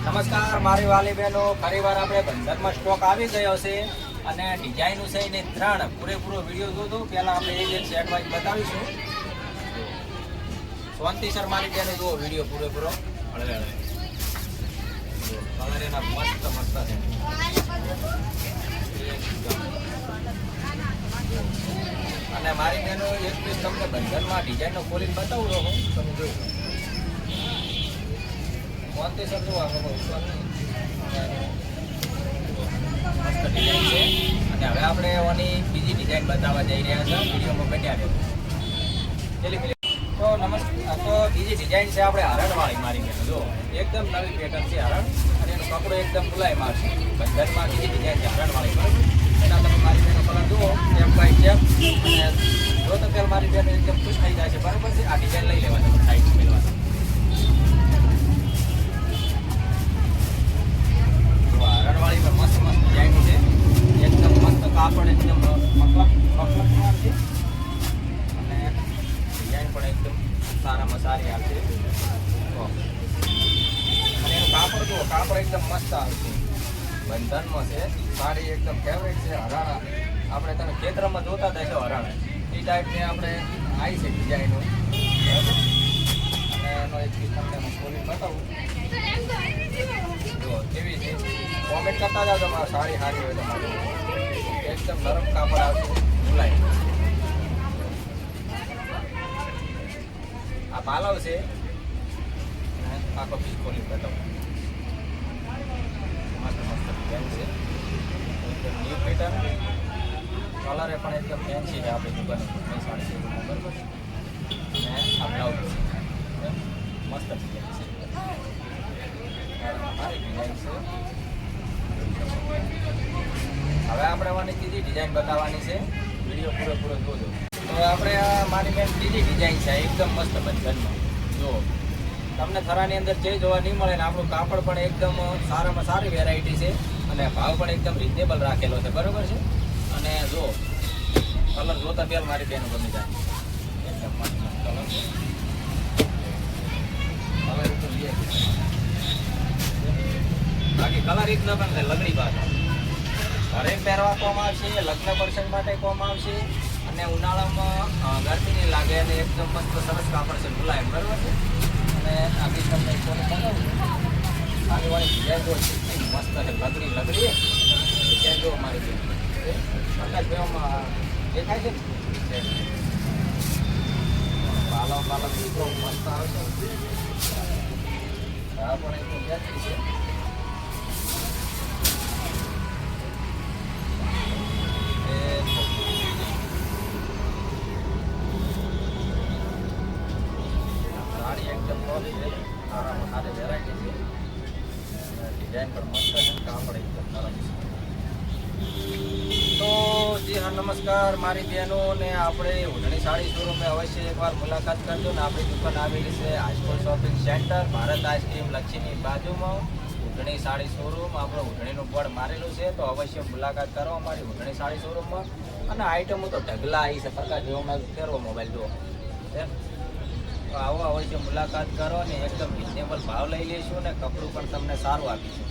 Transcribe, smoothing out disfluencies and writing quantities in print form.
નમસ્કાર મારી વાલી બહેનો, ફરીવાર આપણે બંધનમાં સ્ટોક આવી ગયો છે અને ડિઝાઇનનું છે એને 3 પૂરેપૂરો વિડીયો જોજો. પહેલાં આપણે એક સેટ વાઇઝ બતાવીશું. શાંતિસર મારી બહેનો જુઓ વિડીયો પૂરેપૂરો. કલર એના મસ્ત મસ્ત છે. અને મારી બહેનો એક પીસ તમને બંધનમાં ડિઝાઇનનો ખોલીને બતાવું રહો તમે જોઈ શાંતિસર જુઓ. મસ્ત ડિઝાઇન છે અને હવે આપણે એની બીજી ડિઝાઇન બતાવવા જઈ રહ્યા છે. વિડીયોમાં બન્યા રહ્યો. તો નમસ્કાર. તો બીજી ડિઝાઇન છે આપણે હરણવાળી મારી બેન જો એકદમ નવી પેટર્ન છે હરણ અને એનો કપડો એકદમ મુલાયમ આવશે. બંધનમાં બીજી ડિઝાઇન છે હરણવાળી બરાબર. એના તમે મારી બેનો કલર જુઓ સ્ટેપ બાય સ્ટેપ અને જો તો પહેલાં મારી બેન એકદમ ખુશ થઈ જાય છે બરાબર છે. આ ડિઝાઇન લઈ લેવા તમે સાઈડ મેળવા હરણવાળીમાં મસ્ત મસ્ત ડિઝાઇન છે. એકદમ મસ્ત કાપડ એકદમ મફલકમાં છે અને ડિઝાઇન પણ એકદમ સારામાં સારી આવશે. અને એનું કાપડ જુઓ કાપડ એકદમ મસ્ત આવશે. બંધનમાં છે સાડી એકદમ ફેવરેટ છે. હરાણા આપણે તમે ખેતરમાં જોતા થશો હરાણા એ ટાઈપની આપણે આવી છે ડિઝાઇનો બરાબર. અને એનો એક પીસ તમને હું ખોલી બતાવું જો કેવી છે. કોમેન્ટ કરતા જાઓ તમારે સાડી સારી હોય તમારે. એકદમ નરમ કાપડ આવશે મુલાયમ. આ પાલવ છે આખો પીસ ખોલી બતાવું. મસ્ત મસ્ત ડિઝાઇન છે એકદમ ન્યૂ પેટર્ન. કલર એ પણ એકદમ ફેન્સી છે આપણી દુકાને સાડી છે બરાબર. અને આ બ્લાઉઝ મસ્ત ડિઝાઇન છે સારી ડિઝાઇન છે. હવે આપણે આની ત્રીજી ડિઝાઇન બતાવવાની છે. વિડીયો પૂરેપૂરો જોજો. તો આપણે મારી બેન ત્રીજી ડિઝાઇન છે એકદમ મસ્ત બંધનમાં જો તમને થરાની અંદર જે જોવા નહીં મળે ને આપણું કાપડ પણ એકદમ સારામાં સારી વેરાયટી છે અને ભાવ પણ એકદમ રિઝનેબલ રાખેલો છે બરાબર છે. અને જો કલર જોતા પહેલાં મારી બેનો ગમી જાય એકદમ મસ્ત મસ્ત કલર છે. હવે બાકી કલર એક ન પણ લગડી બાદ ઘરે પહેરવા કોમ આવશે, લગ્ન પ્રસંગ માટે કોમ આવશે અને ઉનાળામાં ગરમી નહીં લાગે અને એકદમ મસ્ત સરસ કાપડ છે મુલાયમ બરાબર છે. અને આ બી તમને બતાવું સારી વાળી ડિઝાઇન જો મસ્ત છે લગડી ડિઝાઇન જો મારી પ્રકાશભાઈમાં દેખાય છે ને પાલવ દીકરો મસ્ત આવે છે. આ પણ એકદમ વ્યાજબી છે. સાડી એકદમ સારામાં સારી વેરાયટી છે. ડિઝાઇન પણ મસ્ત છે. કાપડ એકદમ નરમ છે. તો જી હા નમસ્કાર મારી બહેનો ને આપણે ઉધણી સાડી શોરૂમે અવશ્ય એકવાર મુલાકાત કરજો ને આપણી દુકાન આવેલી છે high school shopping centre Bharat ice cream લચ્છીની બાજુમાં ઉધણી સાડી શોરૂમ. આપણો ઉધણીનું બોર્ડ મારેલું છે તો અવશ્ય મુલાકાત કરો અમારી ઉધણી સાડી શોરૂમમાં. અને આઈટમો તો ઢગલા આવી છે પ્રકાશ જેવો ફેરવો મોબાઈલ જુઓ તો આવો અવશ્ય મુલાકાત કરો ને એકદમ રિઝનેબલ ભાવ લઈ લઈશું ને કપડું પણ તમને સારું આપીશું.